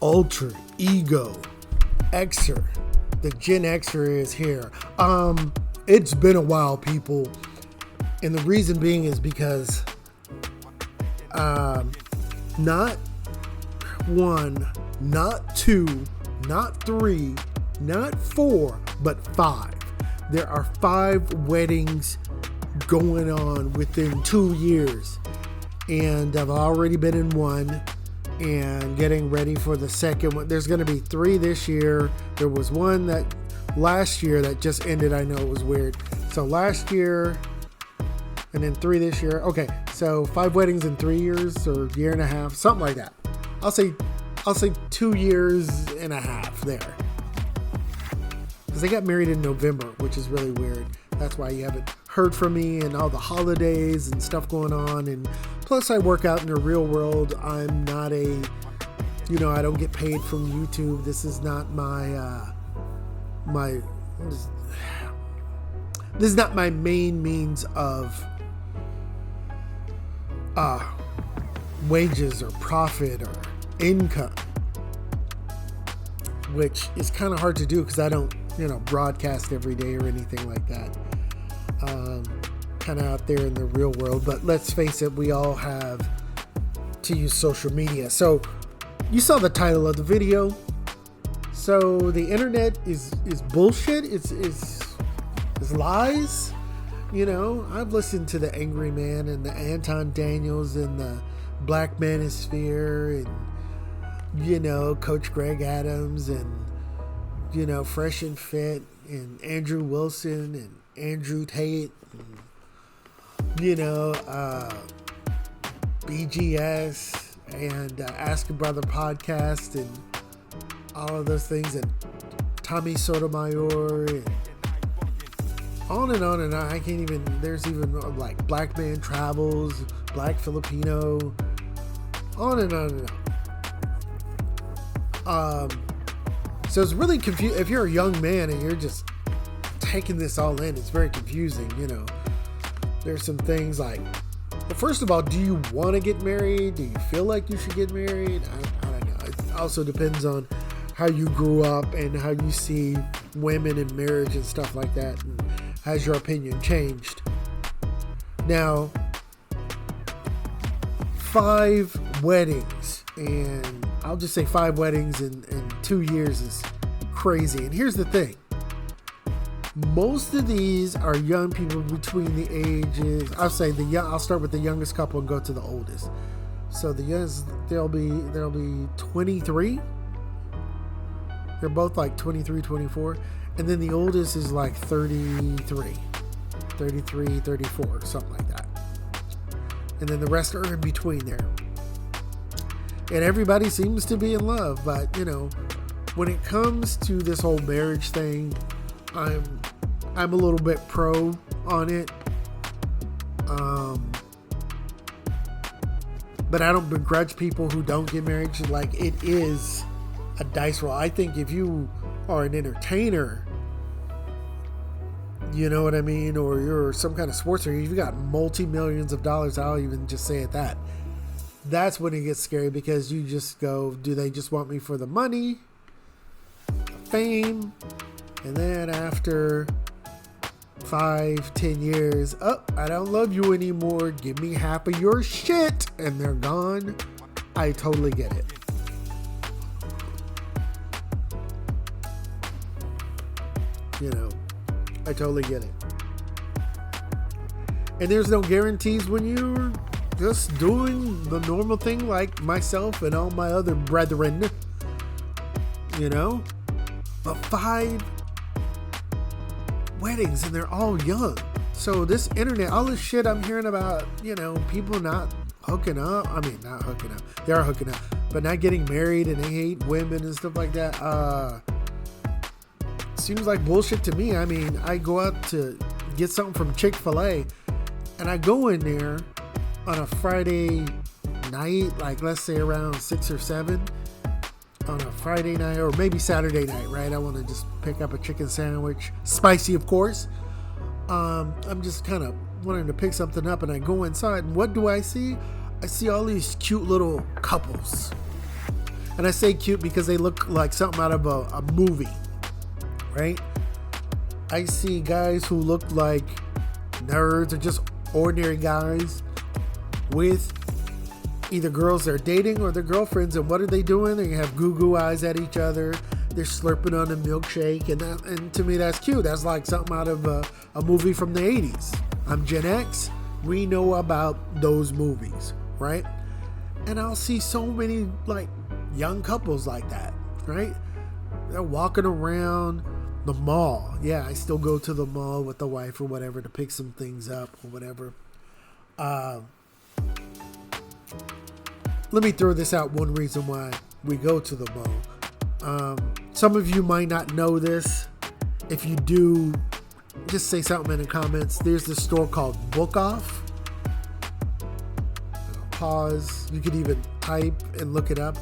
Ultra Ego Xer. The Gen Xer is here. It's been a while, people. And the reason being is because not one, not two, not three, not four, but five. There are 5 weddings going on within 2 years. And I've already been in one and getting ready for the second one. There's going to be 3 this year. There was one that last year that just ended. I know it was weird. So last year and then 3 this year. Okay, so 5 weddings in 3 years or year and a half, something like that. I'll say 2 years and a half there. Because they got married in November, which is really weird. That's why you haven't heard from me and all the holidays and stuff going on. And plus I work out in the real world. I'm not I don't get paid from YouTube. This is not this is not my main means of wages or profit or income, which is kind of hard to do because I don't broadcast every day or anything like that. Kind of out there in the real world, but let's face it, we all have to use social media. So you saw the title of the video. So the internet is bullshit. It's lies. I've listened to the Angry Man and the Anton Daniels and the Black Manosphere and Coach Greg Adams and Fresh and Fit and Andrew Wilson and Andrew Tate and, BGS and Ask a Brother podcast and all of those things, and Tommy Sotomayor and on and on and on. I can't even, there's even like Black Man Travels, Black Filipino, on and on and on. So it's really confusing. If you're a young man and you're just taking this all in, it's very confusing. There's some things like, well, first of all, do you want to get married? Do you feel like you should get married? I don't know. It also depends on how you grew up and how you see women in marriage and stuff like that. And has your opinion changed? Now, 5 weddings, and I'll just say 5 weddings in 2 years is crazy. And here's the thing. Most of these are young people between the ages. I'll start with the youngest couple and go to the oldest. So the youngest, they'll be 23. They're both like 23, 24. And then the oldest is like 33, 34, something like that. And then the rest are in between there. And everybody seems to be in love. But, when it comes to this whole marriage thing, I'm a little bit pro on it. But I don't begrudge people who don't get married. Like, it is a dice roll. I think if you are an entertainer, you know what I mean, or you're some kind of sports, or you've got multi-millions of dollars, I'll even just say it that. That's when it gets scary, because you just go, do they just want me for the money, fame, and then after 5-10 years, I don't love you anymore, give me half of your shit, and they're gone. I totally get it. I totally get it. And there's no guarantees when you're just doing the normal thing like myself and all my other brethren. But 5 weddings, and they're all young. So this internet, all this shit I'm hearing about, people not hooking up. I mean, not hooking up. They are hooking up, but not getting married, and they hate women and stuff like that. Seems like bullshit to me. I mean, I go out to get something from Chick-fil-A, and I go in there on a Friday night, like let's say around 6 or 7 on a Friday night, or maybe Saturday night, right? I want to just pick up a chicken sandwich, spicy of course. I'm just kind of wanting to pick something up, and I go inside, and what do I see? I see all these cute little couples. And I say cute because they look like something out of a movie, right? I see guys who look like nerds or just ordinary guys with either girls they're dating or their girlfriends. And what are they doing? They have goo eyes at each other. They're slurping on a milkshake. And to me, that's cute. That's like something out of a movie from the 80s. I'm Gen X. We know about those movies, right? And I'll see so many like young couples like that, right? They're walking around the mall. Yeah, I still go to the mall with the wife or whatever to pick some things up or whatever. Let me throw this out. One reason why we go to the mall. Some of you might not know this. If you do, just say something in the comments. There's this store called Book Off. Pause. You could even type and look it up,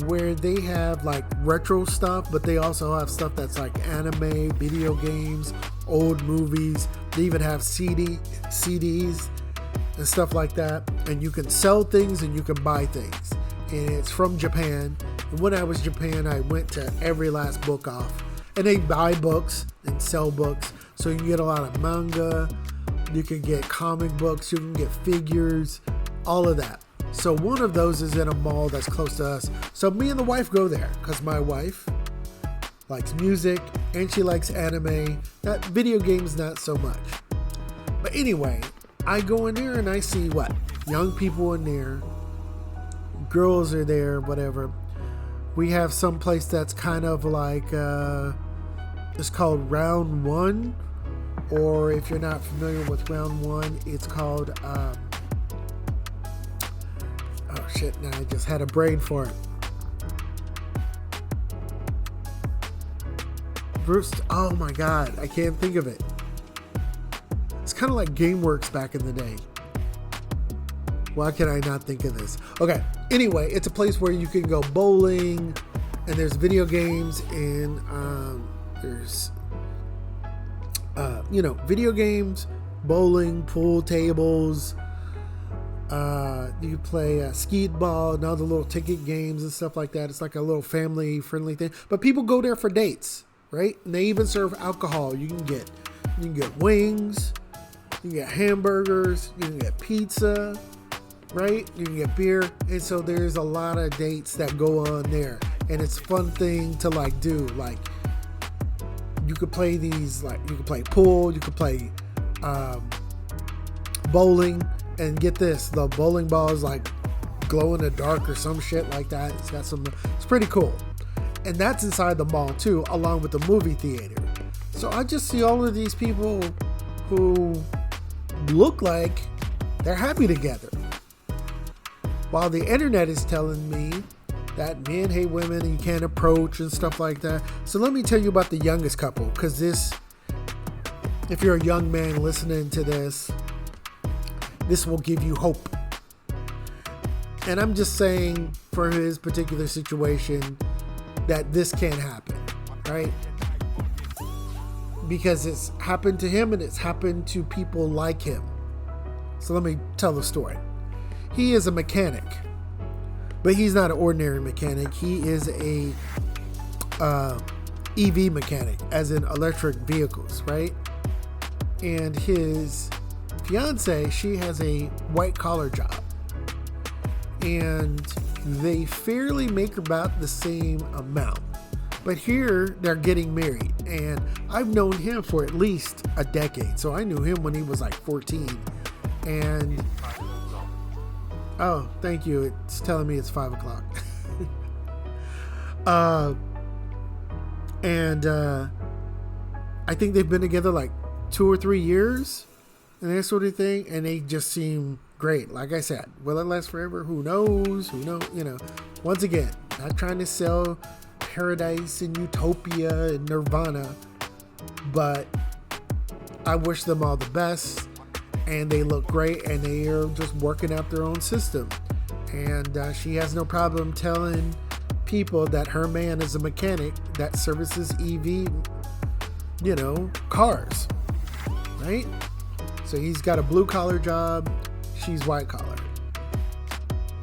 where they have like retro stuff, but they also have stuff that's like anime, video games, old movies. They even have CDs and stuff like that. And you can sell things and you can buy things. And it's from Japan. And when I was in Japan, I went to every last Book Off. And they buy books and sell books. So you can get a lot of manga. You can get comic books. You can get figures. All of that. So one of those is in a mall that's close to us. So me and the wife go there because my wife likes music and she likes anime. Not video games, not so much. But anyway, I go in there and I see what? Young people in there. Girls are there, whatever. We have some place that's kind of like, it's called Round One. Or if you're not familiar with Round One, it's called, oh shit, now I just had a brain for it. Bruce, oh my god, I can't think of it. It's kind of like GameWorks back in the day. Why can I not think of this? Okay, anyway, it's a place where you can go bowling, and there's video games, and there's, video games, bowling, pool tables. You can play skeet ball and other little ticket games and stuff like that. It's like a little family friendly thing. But people go there for dates, right? And they even serve alcohol. You can get wings, you can get hamburgers, you can get pizza, right? You can get beer. And so there's a lot of dates that go on there. And it's a fun thing to like do. Like you could play these, like you could play pool, you could play bowling. And get this, the bowling ball is like glow in the dark or some shit like that. It's pretty cool. And that's inside the mall too, along with the movie theater. So I just see all of these people who look like they're happy together. While the internet is telling me that men hate women and you can't approach and stuff like that. So let me tell you about the youngest couple, because this, if you're a young man listening to this will give you hope. And I'm just saying for his particular situation that this can happen, right? Because it's happened to him and it's happened to people like him. So let me tell the story. He is a mechanic, but he's not an ordinary mechanic. He is a EV mechanic, as in electric vehicles, right? And his fiance, she has a white collar job, and they fairly make about the same amount. But here they're getting married, and I've known him for at least a decade. So I knew him when he was like 14. And oh, thank you. It's telling me it's 5 o'clock. I think they've been together like 2 or 3 years. And that sort of thing, and they just seem great. Like I said, will it last forever? Who knows? Once again, not trying to sell paradise and utopia and nirvana, but I wish them all the best, and they look great, and they are just working out their own system. And she has no problem telling people that her man is a mechanic that services EV, cars, right? So he's got a blue collar job, she's white collar.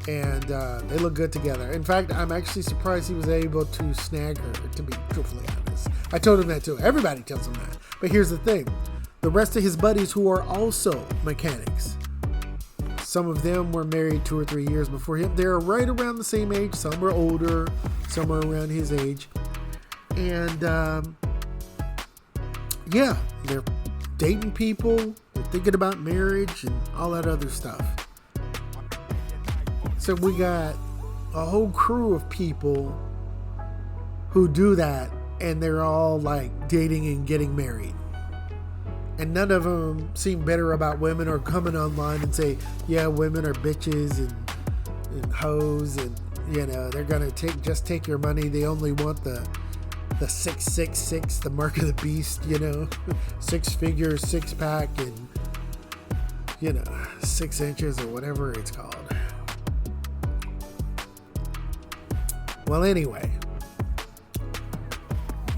And they look good together. In fact, I'm actually surprised he was able to snag her, to be truthfully honest. I told him that too. Everybody tells him that. But here's the thing. The rest of his buddies who are also mechanics, some of them were married 2 or 3 years before him. They're right around the same age. Some are older. Some are around his age. And yeah, they're dating people. They're thinking about marriage and all that other stuff. So we got a whole crew of people who do that, and they're all like dating and getting married. And none of them seem better about women or coming online and say, yeah, women are bitches and hoes, and you know, they're gonna take your money. They only want the 666, the mark of the beast, you know, 6 figures, 6-pack, and you know, 6 inches or whatever it's called. Well, anyway,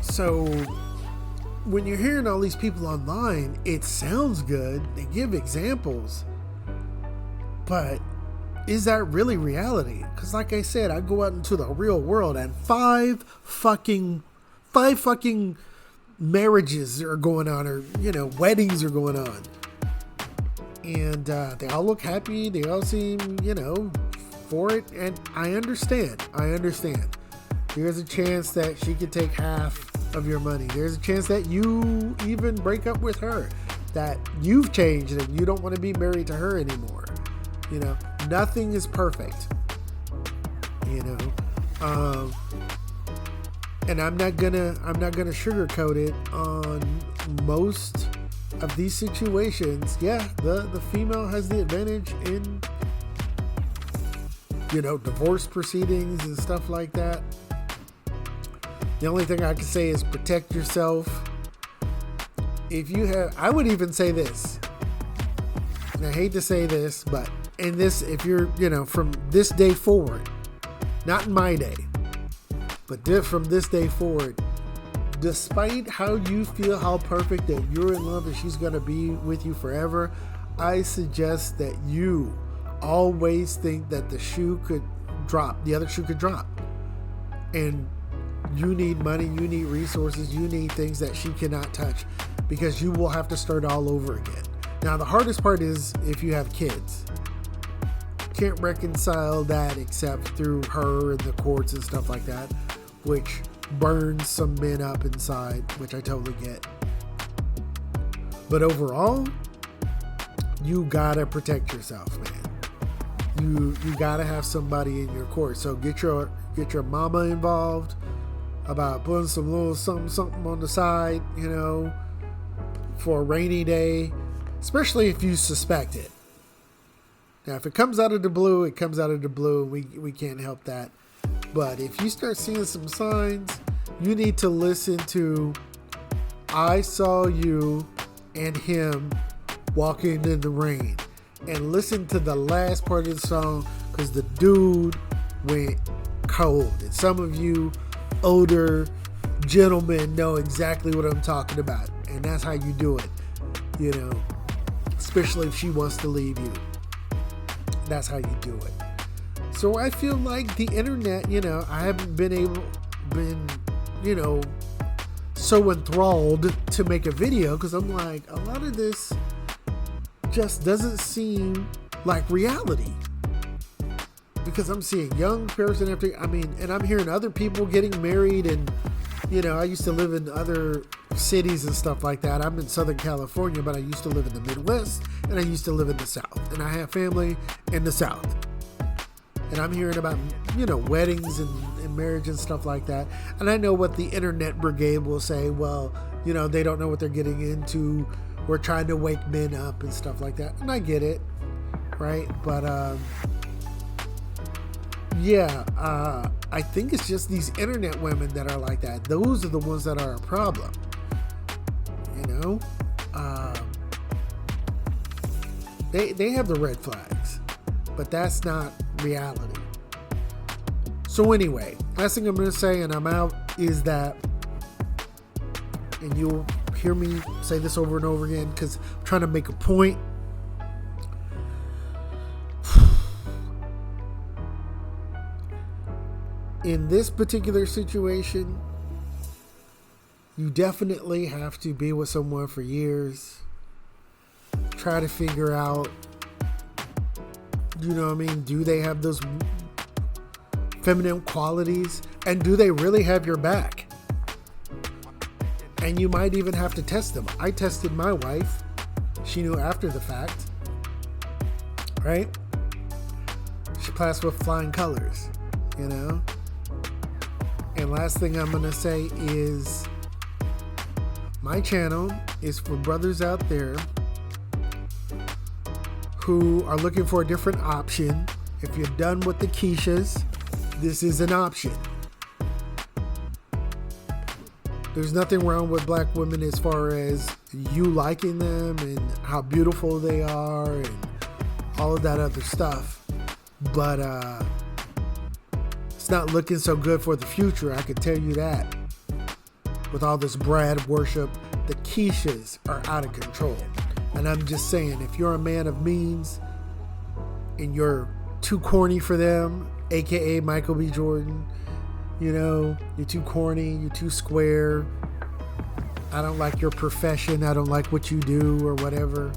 so when you're hearing all these people online, it sounds good. They give examples, but is that really reality? Because like I said, I go out into the real world and five fucking marriages are going on, or, you know, weddings are going on. And they all look happy. They all seem, you know, for it. And I understand. There's a chance that she could take half of your money. There's a chance that you even break up with her, that you've changed and you don't want to be married to her anymore. You know, nothing is perfect, you know. And I'm not gonna sugarcoat it. On most of these situations, yeah, the female has the advantage in, you know, divorce proceedings and stuff like that. The only thing I can say is protect yourself. I would even say this, and I hate to say this, but if you're, you know, from this day forward, not in my day, but from this day forward, despite how you feel, how perfect that you're in love and she's going to be with you forever, I suggest that you always think that the other shoe could drop. And you need money, you need resources, you need things that she cannot touch, because you will have to start all over again. Now, the hardest part is if you have kids. Can't reconcile that except through her and the courts and stuff like that, which burns some men up inside, which I totally get. But overall, you gotta protect yourself, man. You gotta have somebody in your court. So get your mama involved about putting some little something on the side, you know, for a rainy day, especially if you suspect it. Now, if it comes out of the blue, it comes out of the blue. We can't help that. But if you start seeing some signs, you need to listen to I Saw You and Him Walking in the Rain. And listen to the last part of the song, because the dude went cold. And some of you older gentlemen know exactly what I'm talking about. And that's how you do it, you know, especially if she wants to leave you. That's how you do it. So I feel like the internet, you know, I haven't been, you know, so enthralled to make a video, because I'm like, a lot of this just doesn't seem like reality. Because I'm seeing young person and I'm hearing other people getting married, and, you know, I used to live in other cities and stuff like that. I'm in Southern California, but I used to live in the Midwest, and I used to live in the South, and I have family in the South. And I'm hearing about, you know, weddings and marriage and stuff like that. And I know what the internet brigade will say. Well, you know, they don't know what they're getting into. We're trying to wake men up and stuff like that. And I get it, right? But, I think it's just these internet women that are like that. Those are the ones that are a problem. You know? They have the red flags. But that's not reality. So anyway, last thing I'm going to say, and I'm out, is that, and you'll hear me say this over and over again because I'm trying to make a point. in this particular situation, you definitely have to be with someone for years. Try to figure out, do they have those feminine qualities? And do they really have your back? And you might even have to test them. I tested my wife. She knew after the fact. Right? She passed with flying colors, And last thing I'm going to say is my channel is for brothers out there who are looking for a different option. If you're done with the Keishas, this is an option. There's nothing wrong with black women as far as you liking them and how beautiful they are and all of that other stuff. But it's not looking so good for the future, I can tell you that. With all this Brad worship, the Keishas are out of control. And I'm just saying, if you're a man of means and you're too corny for them, aka Michael B. Jordan, you're too corny, you're too square, I don't like your profession, I don't like what you do or whatever,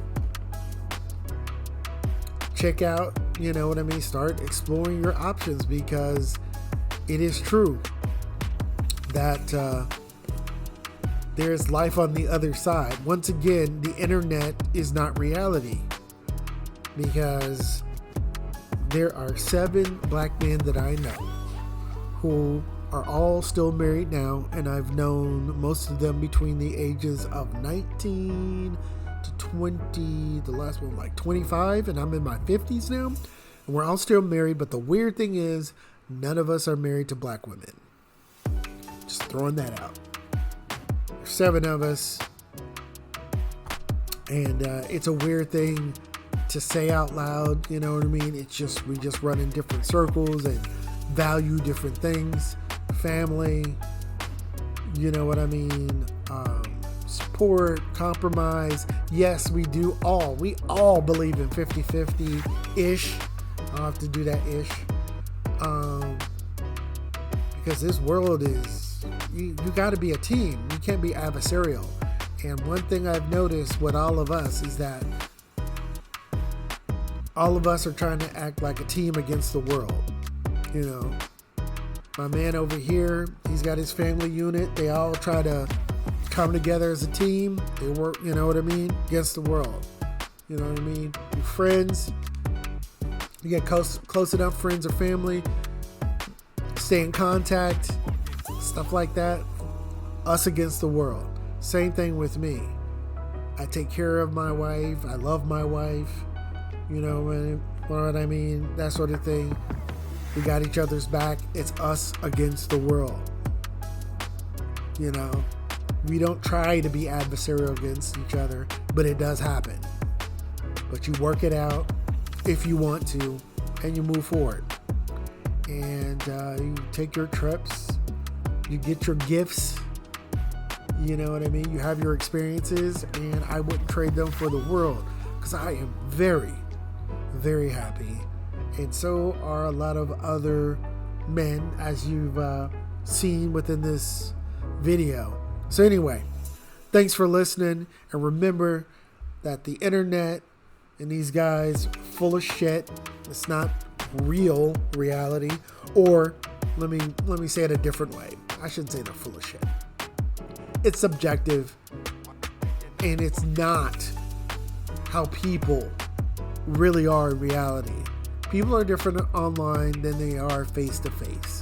check out, start exploring your options, because it is true that there's life on the other side. Once again, the internet is not reality, because there are 7 black men that I know who are all still married now, and I've known most of them between the ages of 19 to 20, the last one like 25, and I'm in my 50s now, and we're all still married. But the weird thing is, none of us are married to black women. Just throwing that out. There's 7 of us, and it's a weird thing to say out loud, It's just, we just run in different circles and value different things. Family, support, compromise. Yes, we all believe in 50-50-ish. I'll have to do that ish. Because this world is, you got to be a team. You can't be adversarial. And one thing I've noticed with all of us is that all of us are trying to act like a team against the world. My man over here, he's got his family unit. They all try to come together as a team. They work, against the world. Your friends, you get close enough friends or family, stay in contact, stuff like that. Us against the world. Same thing with me. I take care of my wife. I love my wife. What I mean? That sort of thing. We got each other's back. It's us against the world. We don't try to be adversarial against each other, but it does happen. But you work it out if you want to, and you move forward. And you take your trips. You get your gifts. You know what I mean? You have your experiences, and I wouldn't trade them for the world, because I am very, very happy. And so are a lot of other men, as you've seen within this video. So anyway, thanks for listening. And remember that the internet and these guys full of shit. It's not real reality. Or let me say it a different way. I shouldn't say they're full of shit. It's subjective. And it's not how people really are in reality. People are different online than they are face to face.